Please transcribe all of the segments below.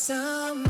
Hello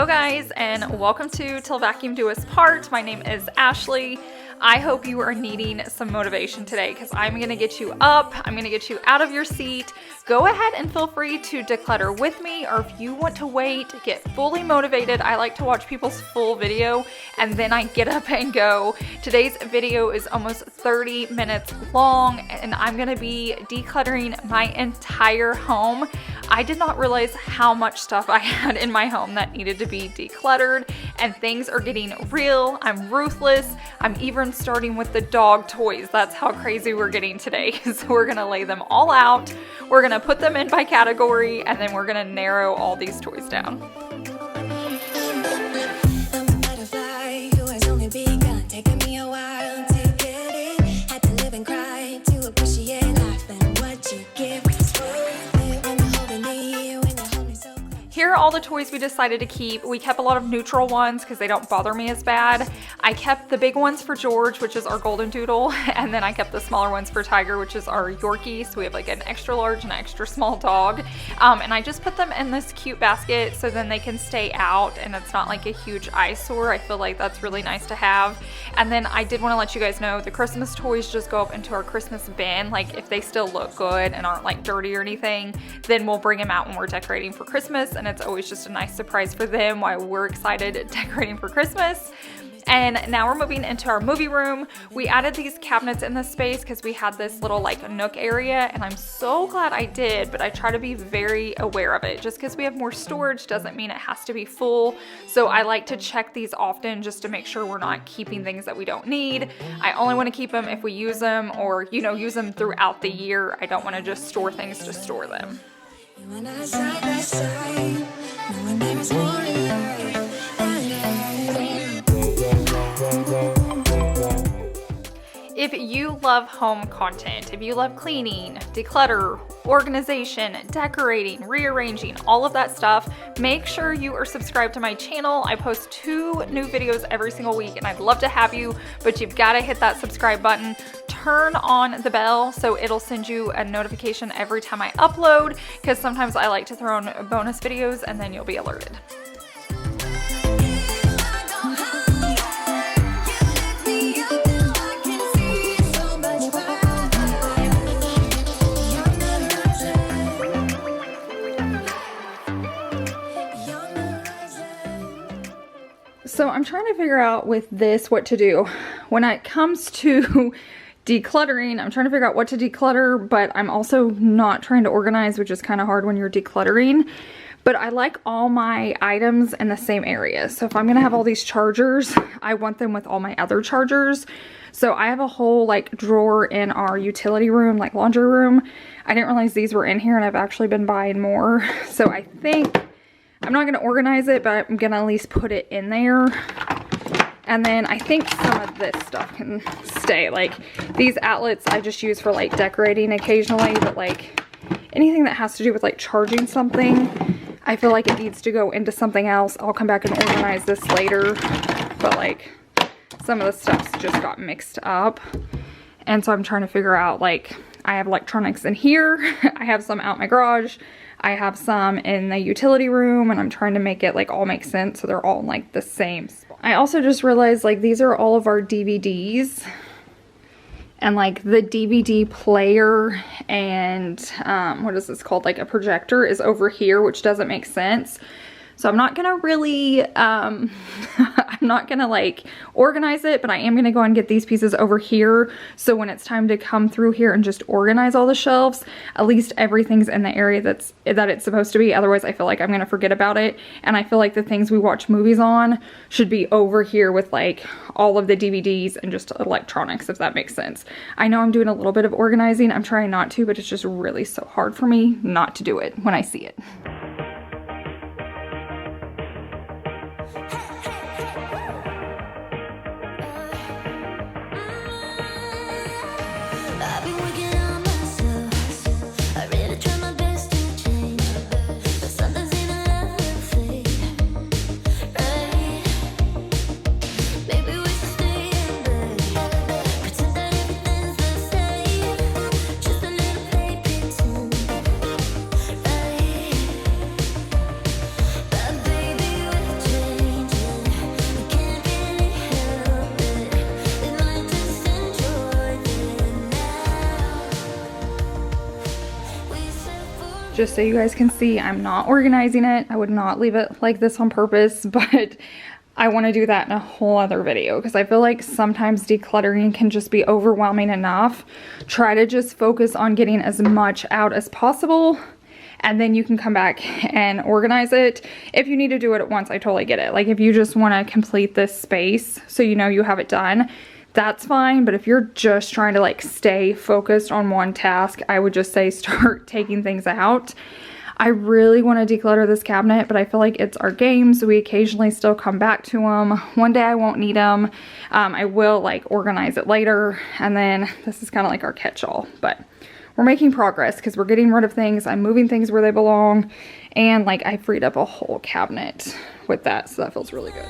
guys, and welcome to Till Vacuum Do Us Part. My name is Ashley. I hope you are needing some motivation today because I'm going to get you up. I'm going to get you out of your seat. Go ahead and feel free to declutter with me, or if you want to wait, get fully motivated. I like to watch people's full video and then I get up and go. Today's video is almost 30 minutes long and I'm going to be decluttering my entire home. I did not realize how much stuff I had in my home that needed to be decluttered, and things are getting real. I'm ruthless. I'm even starting with the dog toys. That's how crazy we're getting today. So we're gonna lay them all out. We're gonna put them in by category, and then we're gonna narrow all these toys down. Here are all the toys we decided to keep. We kept a lot of neutral ones because they don't bother me as bad. I kept the big ones for George, which is our golden doodle, and then I kept the smaller ones for Tiger, which is our Yorkie. So we have like an extra large and an extra small dog. And I just put them in this cute basket so then they can stay out and it's not like a huge eyesore. I feel like that's really nice to have. And then I did want to let you guys know the Christmas toys just go up into our Christmas bin. Like if they still look good and aren't like dirty or anything, then we'll bring them out when we're decorating for Christmas. And it's always just a nice surprise for them while we're excited decorating for Christmas. And now we're moving into our movie room. We added these cabinets in this space because we had this little like nook area, and I'm so glad I did, but I try to be very aware of it. Just because we have more storage doesn't mean it has to be full. So I like to check these often just to make sure we're not keeping things that we don't need. I only want to keep them if we use them, or use them throughout the year. I don't want to just store things to store them. If you love home content, if you love cleaning, declutter, organization, decorating, rearranging, all of that stuff, make sure you are subscribed to my channel. I post 2 new videos every single week and I'd love to have you, but you've got to hit that subscribe button. Turn on the bell so it'll send you a notification every time I upload, because sometimes I like to throw in bonus videos and then you'll be alerted. So I'm trying to figure out with this what to do. When it comes to decluttering, I'm trying to figure out what to declutter, but I'm also not trying to organize, which is kind of hard when you're decluttering. But I like all my items in the same area. So if I'm gonna have all these chargers, I want them with all my other chargers. So I have a whole like drawer in our utility room, like laundry room. I didn't realize these were in here and I've actually been buying more. So I think I'm not gonna organize it, but I'm gonna at least put it in there. And then I think some of this stuff can stay. Like these outlets I just use for like decorating occasionally, but like anything that has to do with like charging something, I feel like it needs to go into something else. I'll come back and organize this later, but like some of the stuff's just got mixed up. And so I'm trying to figure out, like, I have electronics in here. I have some out in my garage. I have some in the utility room, and I'm trying to make it like all make sense so they're all in like the same spot. I also just realized like these are all of our DVDs, and like the DVD player and what is this called, like a projector, is over here, which doesn't make sense. So I'm not gonna really, I'm not gonna like organize it, but I am gonna go and get these pieces over here. So when it's time to come through here and just organize all the shelves, at least everything's in the area that it's supposed to be. Otherwise I feel like I'm gonna forget about it. And I feel like the things we watch movies on should be over here with like all of the DVDs and just electronics, if that makes sense. I know I'm doing a little bit of organizing. I'm trying not to, but it's just really so hard for me not to do it when I see it. Just so you guys can see, I'm not organizing it. I would not leave it like this on purpose, but I want to do that in a whole other video because I feel like sometimes decluttering can just be overwhelming enough. Try to just focus on getting as much out as possible, and then you can come back and organize it. If you need to do it at once, I totally get it. Like if you just want to complete this space so you know you have it done, that's fine. But if you're just trying to like stay focused on one task, I would just say start taking things out. I really want to declutter this cabinet, but I feel like it's our games. We occasionally still come back to them. One day I won't need them. I will like organize it later. And then this is kind of like our catch-all, but we're making progress because we're getting rid of things. I'm moving things where they belong. And like I freed up a whole cabinet with that. So that feels really good.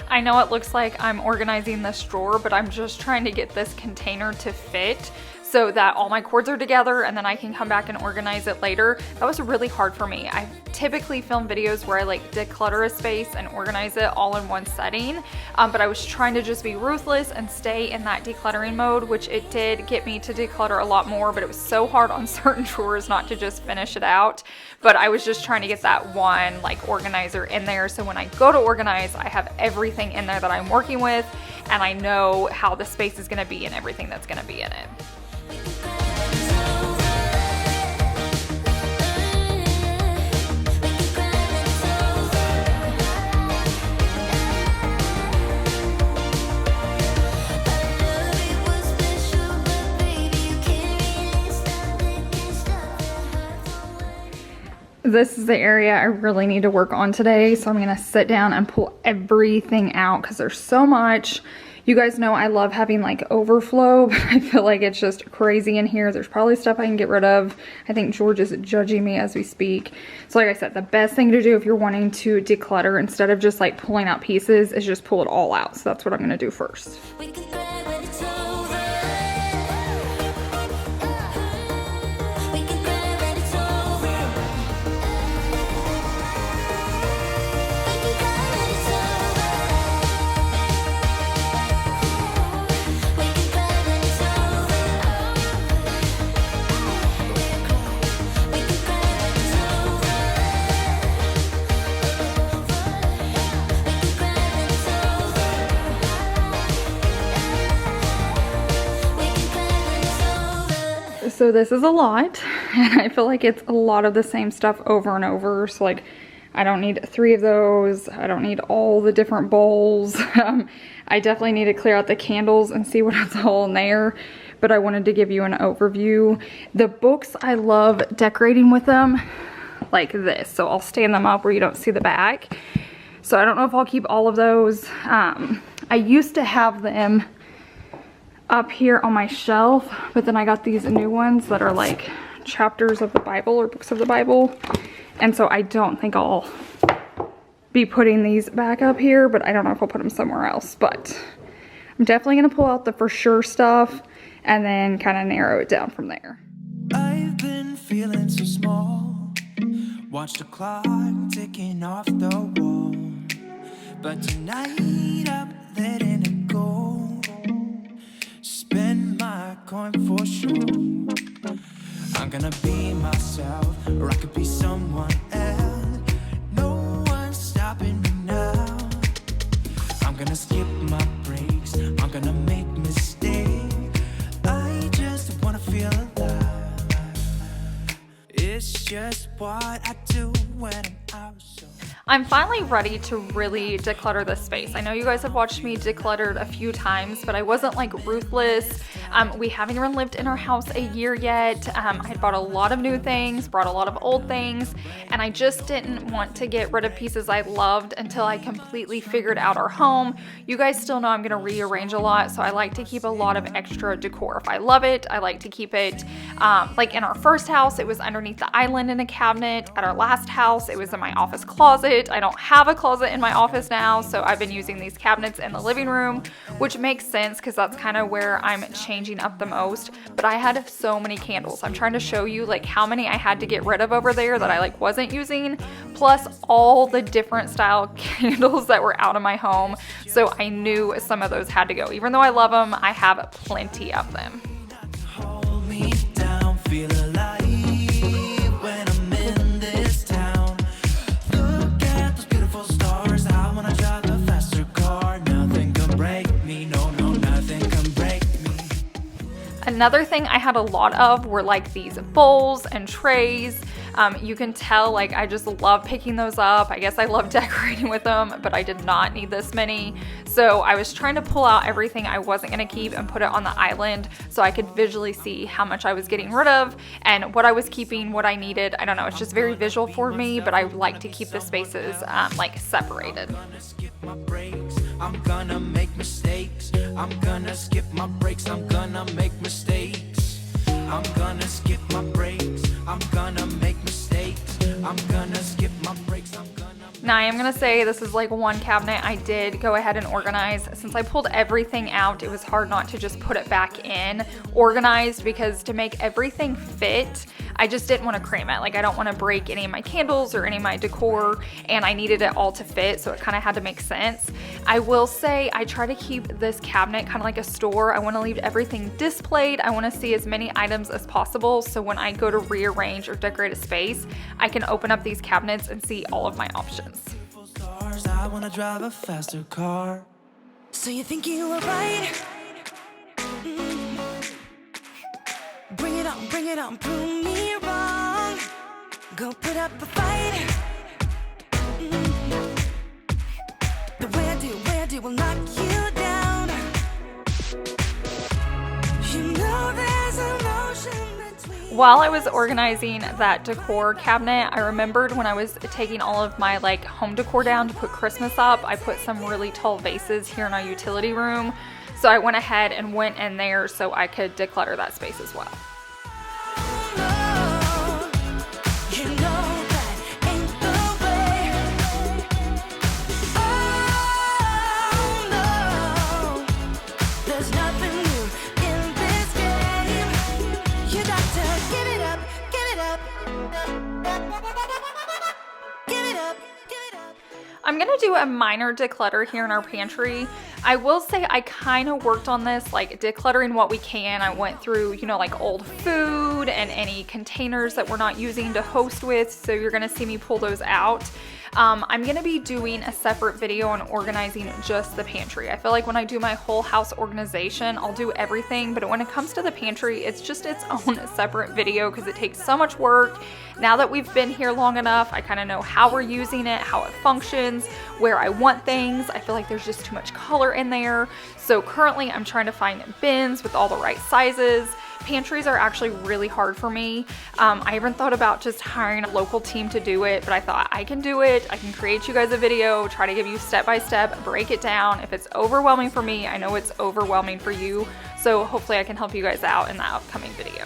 I know it looks like I'm organizing this drawer, but I'm just trying to get this container to fit so that all my cords are together and then I can come back and organize it later. That was really hard for me. I typically film videos where I like declutter a space and organize it all in one setting, but I was trying to just be ruthless and stay in that decluttering mode, which it did get me to declutter a lot more, but it was so hard on certain drawers not to just finish it out. But I was just trying to get that one like organizer in there, so when I go to organize, I have everything in there that I'm working with and I know how the space is going to be and everything that's going to be in it. This is the area I really need to work on today, so I'm gonna sit down and pull everything out because there's so much. You guys know I love having like overflow, but I feel like it's just crazy in here. There's probably stuff I can get rid of. I think George is judging me as we speak. So like I said, the best thing to do if you're wanting to declutter instead of just like pulling out pieces is just pull it all out. So that's what I'm gonna do first. So this is a lot, and I feel like it's a lot of the same stuff over and over. So like, I don't need 3 of those. I don't need all the different bowls. I definitely need to clear out the candles and see what's all in there. But I wanted to give you an overview. The books, I love decorating with them like this. So I'll stand them up where you don't see the back. So I don't know if I'll keep all of those. I used to have them up here on my shelf, but then I got these new ones that are like chapters of the Bible or books of the Bible, and so I don't think I'll be putting these back up here, but I don't know if I'll put them somewhere else. But I'm definitely gonna pull out the for sure stuff and then kind of narrow it down from there. I've been feeling so small, watch the clock ticking off the wall, but tonight I'm letting it go. Spend my coin for sure. I'm gonna be myself, or I could be someone else. No one's stopping me now. I'm gonna skip my breaks, I'm gonna make mistakes. I just wanna feel alive. It's just what I do when I'm out. I'm finally ready to really declutter this space. I know you guys have watched me decluttered a few times, but I wasn't like ruthless. We haven't even lived in our house a year yet. I had bought a lot of new things, brought a lot of old things, and I just didn't want to get rid of pieces I loved until I completely figured out our home. You guys still know I'm gonna rearrange a lot, so I like to keep a lot of extra decor. If I love it, I like to keep it. Like in our first house, it was underneath the island in a cabinet. At our last house, it was in my office closet. closet. I don't have a closet in my office now, so I've been using these cabinets in the living room, which makes sense because that's kind of where I'm changing up the most. But I had so many candles. I'm trying to show you like how many I had to get rid of over there that I like wasn't using, plus all the different style candles that were out of my home. So I knew some of those had to go. Even though I love them, I have plenty of them. Hold me down, feel alive when I'm in this town. Look at those beautiful stars. I wanna drive a faster car. Nothing can break me. No, no, nothing can break me. Another thing I had a lot of were like these bowls and trays. You can tell like I just love picking those up. I guess I love decorating with them, but I did not need this many. So I was trying to pull out everything I wasn't gonna keep and put it on the island so I could visually see how much I was getting rid of and what I was keeping, what I needed. I don't know, it's just very visual for me, but I like to keep the spaces like separated. I'm gonna make mistakes. I'm gonna skip my breaks. I'm gonna make mistakes. I'm gonna skip my breaks. I'm gonna make mistakes. I'm gonna skip my breaks. I'm gonna. Now I am gonna say this is like one cabinet I did go ahead and organize. Since I pulled everything out, it was hard not to just put it back in organized, because to make everything fit, I just didn't want to cram it. Like I don't want to break any of my candles or any of my decor, and I needed it all to fit, so it kind of had to make sense. I will say I try to keep this cabinet kind of like a store. I want to leave everything displayed. I want to see as many items as possible, so when I go to rearrange or decorate a space, I can open up these cabinets and see all of my options. I wanna drive a faster car. So you think you were right? Bring it on, prove me wrong. Go put up a fight. The way I do will knock you down. You know there's emotion between. While I was organizing that decor cabinet, I remembered when I was taking all of my like home decor down to put Christmas up, I put some really tall vases here in our utility room. So I went ahead and went in there so I could declutter that space as well. I'm gonna do a minor declutter here in our pantry. I will say I kind of worked on this, like decluttering what we can. I went through, you know, like old food and any containers that we're not using to host with, so you're gonna see me pull those out. I'm gonna be doing a separate video on organizing just the pantry. I feel like when I do my whole house organization, I'll do everything, but when it comes to the pantry, it's just its own separate video because it takes so much work. Now that we've been here long enough, I kind of know how we're using it, how it functions, where I want things. I feel like there's just too much color in there. So currently I'm trying to find bins with all the right sizes. Pantries are actually really hard for me. I even thought about just hiring a local team to do it, but I thought I can do it. I can create you guys a video, try to give you step by step, break it down. If it's overwhelming for me, I know it's overwhelming for you. So hopefully I can help you guys out in the upcoming video.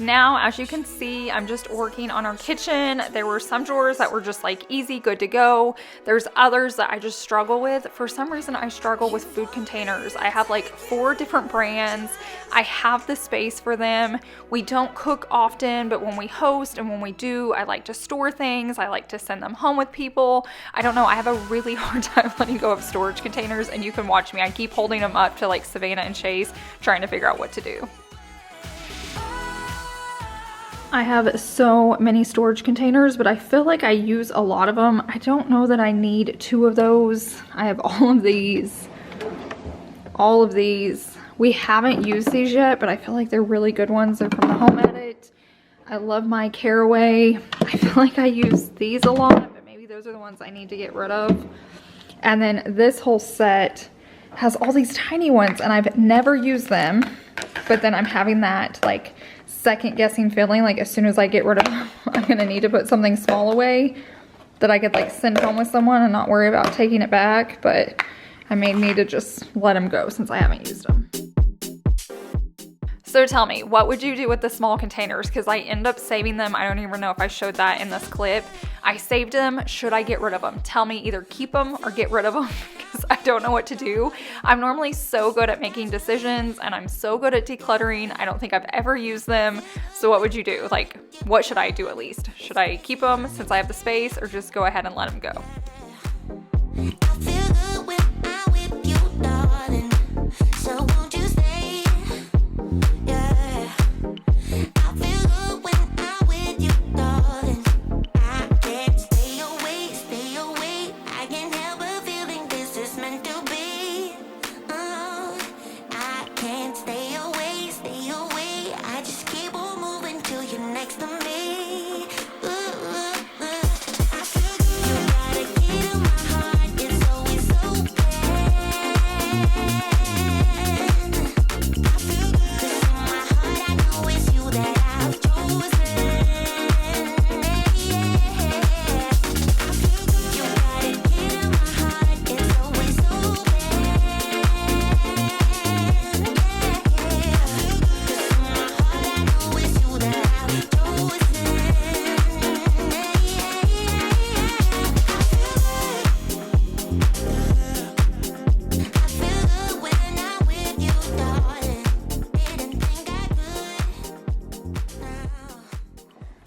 Now, as you can see, I'm just working on our kitchen. There were some drawers that were just like easy, good to go. There's others that I just struggle with. For some reason, I struggle with food containers. I have like 4 different brands. I have the space for them. We don't cook often, but when we host and when we do, I like to store things. I like to send them home with people. I don't know, I have a really hard time letting go of storage containers, and you can watch me. I keep holding them up to like Savannah and Chase, trying to figure out what to do. I have so many storage containers, but I feel like I use a lot of them. I don't know that I need 2 of those. I have all of these. We haven't used these yet, but I feel like they're really good ones. They're from the Home Edit. I love my Caraway. I feel like I use these a lot, but maybe those are the ones I need to get rid of. And then this whole set has all these tiny ones, and I've never used them, but then I'm having that like second guessing feeling, like as soon as I get rid of them, I'm gonna need to put something small away. that I could like send home with someone and not worry about taking it back, but I may need to just let them go since I haven't used them. So tell me, what would you do with the small containers? Because I end up saving them. I don't even know if I showed that in this clip. I saved them. Should I get rid of them? Tell me, either keep them or get rid of them, because I don't know what to do. I'm normally so good at making decisions and I'm so good at decluttering. I don't think I've ever used them. So what would you do? Like, what should I do at least? Should I keep them since I have the space, or just go ahead and let them go?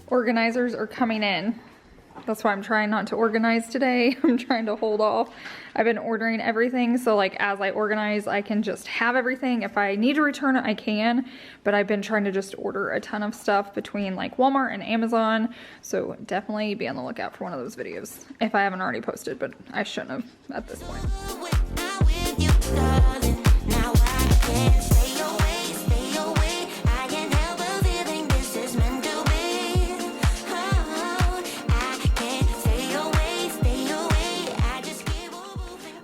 Organizers are coming in. That's why I'm trying not to organize today. I'm trying to hold off. I've been ordering everything, so like as I organize, I can just have everything. If I need to return it, I can, but I've been trying to just order a ton of stuff between like Walmart and Amazon, so definitely be on the lookout for one of those videos if I haven't already posted, but I shouldn't have at this point.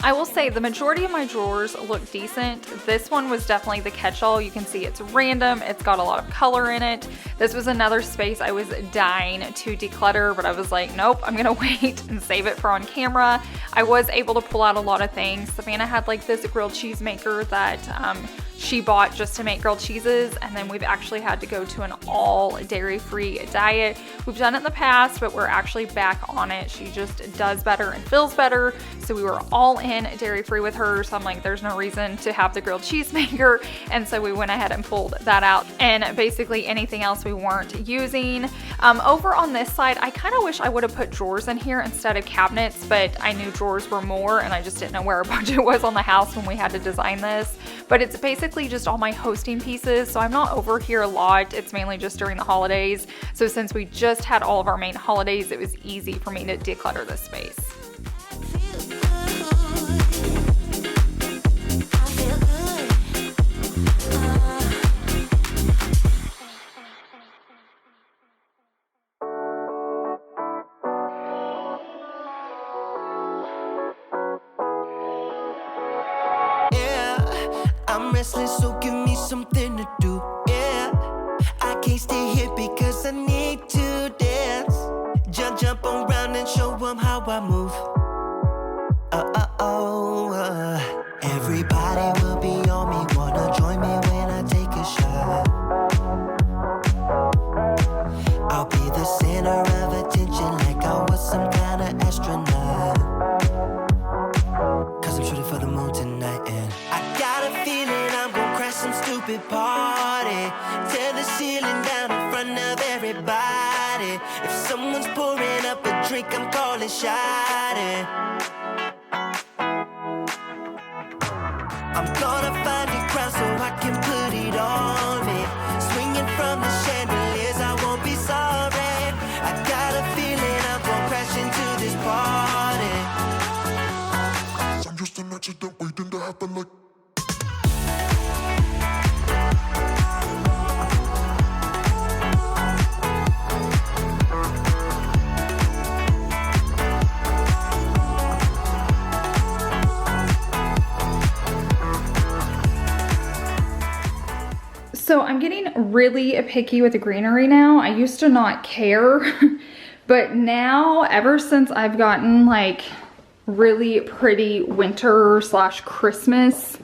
I will say the majority of my drawers look decent. This one was definitely the catch-all. You can see it's random. It's got a lot of color in it. This was another space I was dying to declutter, but I was like, nope, I'm gonna wait and save it for on camera. I was able to pull out a lot of things. Savannah had like this grilled cheese maker that she bought just to make grilled cheeses, and then we've actually had to go to an all dairy-free diet. We've done it in the past, but we're actually back on it. She just does better and feels better, so we were all in dairy-free with her, so I'm like, there's no reason to have the grilled cheese maker, and so we went ahead and pulled that out, and basically anything else we weren't using. Over on this side, I kind of wish I would have put drawers in here instead of cabinets, but I knew drawers were more, and I just didn't know where our budget was on the house when we had to design this. But it's basically just all my hosting pieces, so I'm not over here a lot. It's mainly just during the holidays. So since we just had all of our main holidays, it was easy for me to declutter this space. I'm restless, so give me something to do, yeah. I can't stay here because I need to dance. Jump around and show them how I move. Everybody will be on me, wanna join me when I take a shot. I'll be the center of attention like I was some kind of astronaut. Cause I'm shooting for the moon tonight, and I got a feeling I'm gonna crash some stupid party. Tear the ceiling down in front of everybody. If someone's pouring up a drink, I'm calling shawty. I'm gonna find a crowd so I can put it on me. Swinging from the chandeliers, I won't be sorry. I got a feeling I'm gonna crash into this party. I'm just an accident waiting to happen like. So I'm getting really picky with the greenery now. I used to not care, But now, ever since I've gotten like really pretty winter / Christmas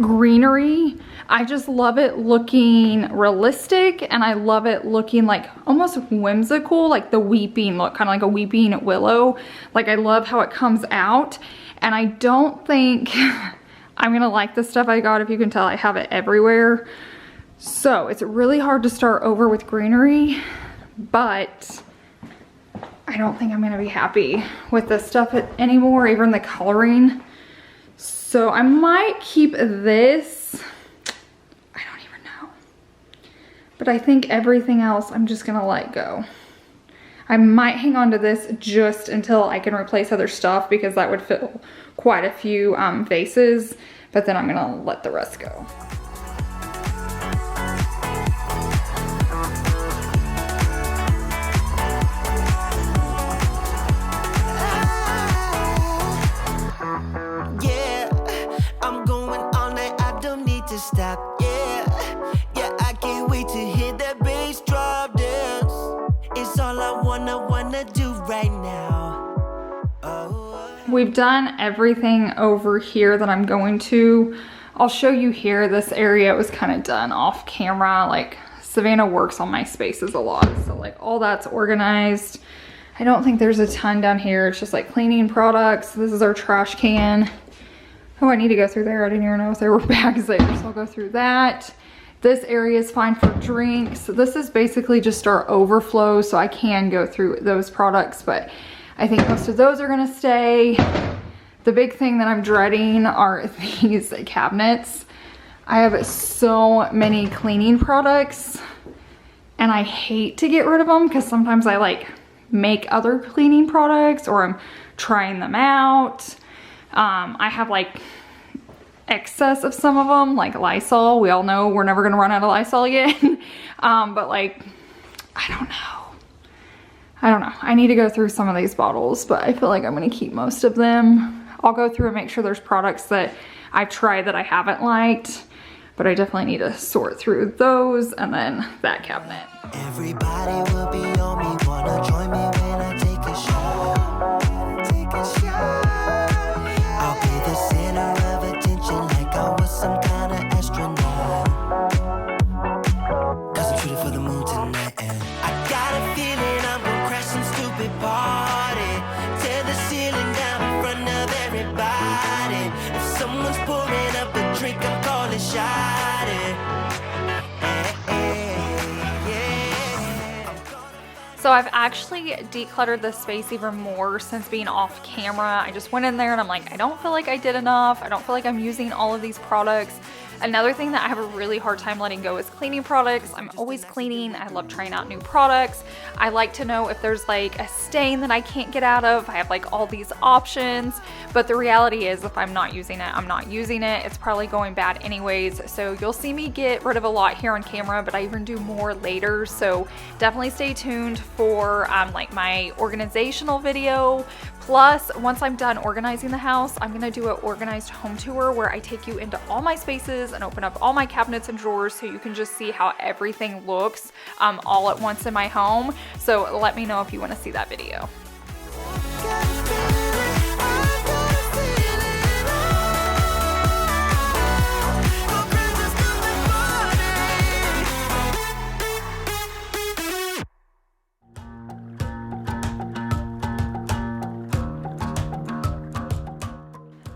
greenery, I just love it looking realistic, and I love it looking like almost whimsical, like the weeping look, kind of like a weeping willow. Like I love how it comes out, and I don't think I'm gonna like the stuff I got. If you can tell, I have it everywhere. So it's really hard to start over with greenery, but I don't think I'm gonna be happy with this stuff anymore, even the coloring. So I might keep this. I don't even know. But I think everything else I'm just gonna let go. I might hang on to this just until I can replace other stuff, because that would fill quite a few vases, but then I'm gonna let the rest go. Stop, yeah, I can't wait to hear that bass drop dance. It's all I wanna do right now. Oh. We've done everything over here that I'm going to. I'll show you here. This area was kind of done off camera. Like Savannah works on my spaces a lot, so like all that's organized. I don't think there's a ton down here. It's just like cleaning products. This is our trash can. Oh, I need to go through there. I didn't even know if there were bags there, so I'll go through that. This area is fine for drinks. This is basically just our overflow, so I can go through those products, but I think most of those are gonna stay. The big thing that I'm dreading are these cabinets. I have so many cleaning products, and I hate to get rid of them because sometimes I like make other cleaning products, or I'm trying them out. I have like excess of some of them, like Lysol. We all know we're never gonna run out of Lysol again. But like, I don't know. I need to go through some of these bottles, but I feel like I'm gonna keep most of them. I'll go through and make sure there's products that I've tried that I haven't liked, but I definitely need to sort through those, and then that cabinet. Everybody will be on me, wanna join me when I take a shot. Take a shot. I'll be the center of attention like I was some kind of astronaut. Cause I'm treated for the moon tonight, and I got a feeling I'm gonna crash some stupid party. Tear the ceiling down in front of everybody. If someone's pouring up a drink, I'm calling shotty. So I've actually decluttered this space even more since being off camera. I just went in there and I'm like, I don't feel like I did enough. I don't feel like I'm using all of these products. Another thing that I have a really hard time letting go is cleaning products. I'm always cleaning. I love trying out new products. I like to know if there's like a stain that I can't get out of. I have like all these options, but the reality is if I'm not using it, I'm not using it. It's probably going bad anyways. So you'll see me get rid of a lot here on camera, but I even do more later. So definitely stay tuned for like my organizational video. Plus, once I'm done organizing the house, I'm gonna do an organized home tour where I take you into all my spaces and open up all my cabinets and drawers so you can just see how everything looks all at once in my home. So let me know if you wanna see that video.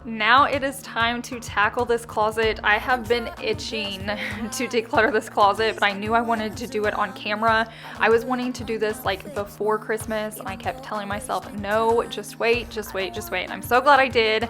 Now it is time to tackle this closet. I have been itching to declutter this closet, but I knew I wanted to do it on camera. I was wanting to do this like before Christmas, and I kept telling myself, no, just wait, just wait, just wait. And I'm so glad I did.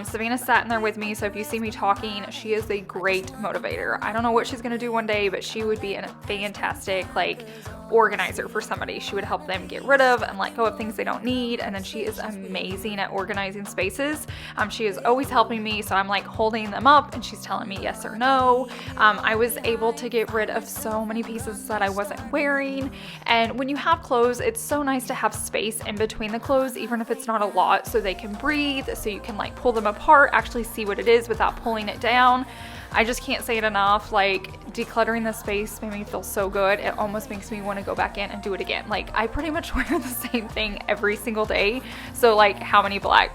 Savannah sat in there with me, so if you see me talking, she is a great motivator. I don't know what she's gonna do one day, but she would be a fantastic like organizer for somebody. She would help them get rid of and let go of things they don't need, and then she is amazing at organizing spaces. She is always helping me, so I'm like holding them up and she's telling me yes or no. I was able to get rid of so many pieces that I wasn't wearing. And when you have clothes, it's so nice to have space in between the clothes, even if it's not a lot, so they can breathe, so you can like pull them apart, actually see what it is without pulling it down. I just can't say it enough, like decluttering the space made me feel so good. It almost makes me want to go back in and do it again. Like I pretty much wear the same thing every single day. So like how many black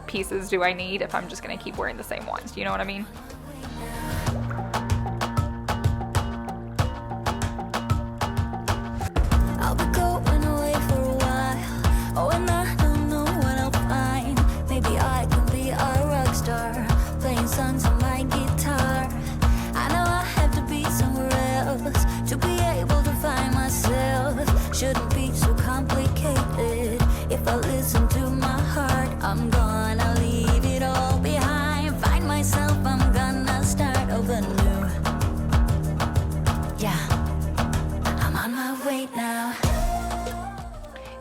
pieces do I need if I'm just going to keep wearing the same ones? You know what I mean? I'll be going away for a while. Oh, and I don't know what I'll find. Maybe I can be a rock star, playing songs on my guitar. I know I have to be somewhere else to be able to find myself. Shouldn't be so complicated. If I listen to my heart, I'm gonna leave it all behind. Find myself, I'm gonna start over new. Yeah, I'm on my way now.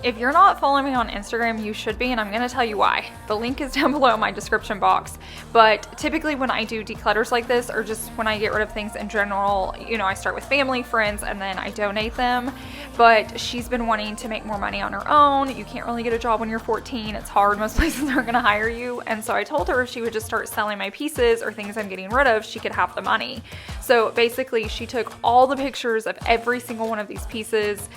If you're not following me on Instagram, you should be, and I'm gonna tell you why. The link is down below in my description box. But typically when I do declutters like this, or just when I get rid of things in general, you know, I start with family, friends, and then I donate them. But she's been wanting to make more money on her own. You can't really get a job when you're 14. It's hard. Most places aren't gonna hire you. And so I told her if she would just start selling my pieces or things I'm getting rid of, she could have the money. So basically she took all the pictures of every single one of these pieces,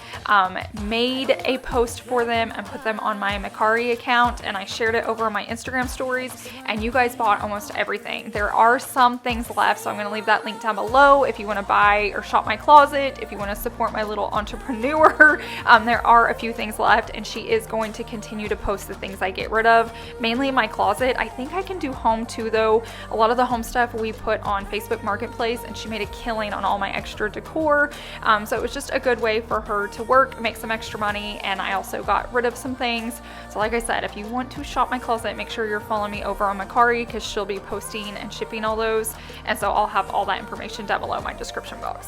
made a post for them and put them on my Mercari account, and I shared it over on my Instagram stories, and you guys bought almost everything. There are some things left, so I'm gonna leave that link down below if you wanna buy or shop my closet, if you wanna support my little entrepreneur. There are a few things left, and she is going to continue to post the things I get rid of, mainly in my closet. I think I can do home too though. A lot of the home stuff we put on Facebook Marketplace, and she made a killing on all my extra decor. So it was just a good way for her to work, make some extra money, and I also got rid of some things. So like I said, if you want to shop my closet, make sure you're following me over on Mercari, because she'll be posting and shipping all those. And so I'll have all that information down below in my description box.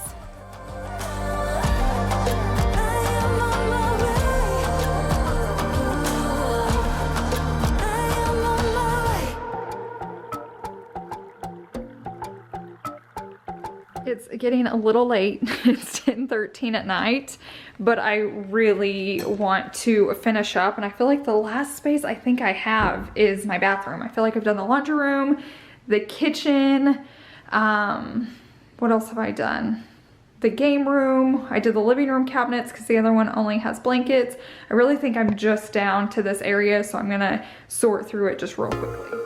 It's getting a little late. It's 10:13 at night, but I really want to finish up, and I feel like the last space I think I have is my bathroom. I feel like I've done the laundry room, the kitchen, what else have I done? The game room. I did the living room cabinets because the other one only has blankets. I really think I'm just down to this area, so I'm gonna sort through it just real quickly.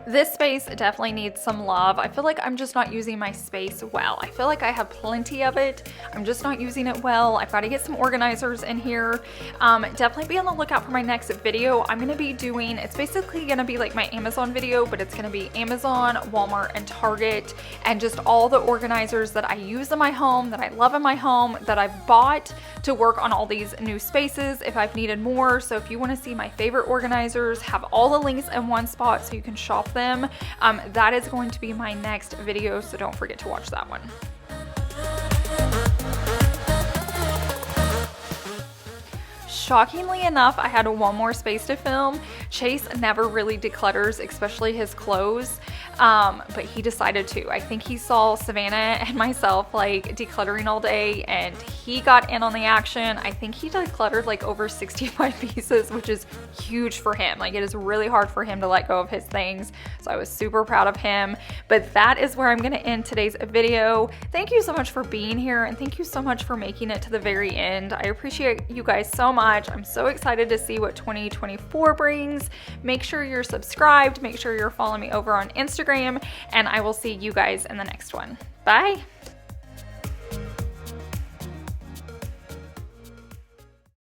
This space definitely needs some love. I feel like I'm just not using my space well. I feel like I have plenty of it. I'm just not using it well. I've got to get some organizers in here. Definitely be on the lookout for my next video. I'm going to be doing, it's basically going to be like my Amazon video, but it's going to be Amazon, Walmart, and Target, and just all the organizers that I use in my home, that I love in my home, that I've bought to work on all these new spaces if I've needed more. So if you want to see my favorite organizers, have all the links in one spot so you can shop them. That is going to be my next video, so don't forget to watch that one. Shockingly enough, I had one more space to film. Chase never really declutters, especially his clothes, but he decided to. I think he saw Savannah and myself like decluttering all day, and he got in on the action. I think he decluttered like over 65 pieces, which is huge for him. Like, it is really hard for him to let go of his things, so I was super proud of him. But that is where I'm gonna end today's video. Thank you so much for being here, and thank you so much for making it to the very end. I appreciate you guys so much. I'm so excited to see what 2024 brings. Make sure you're subscribed, make sure you're following me over on Instagram, and I will see you guys in the next one. Bye.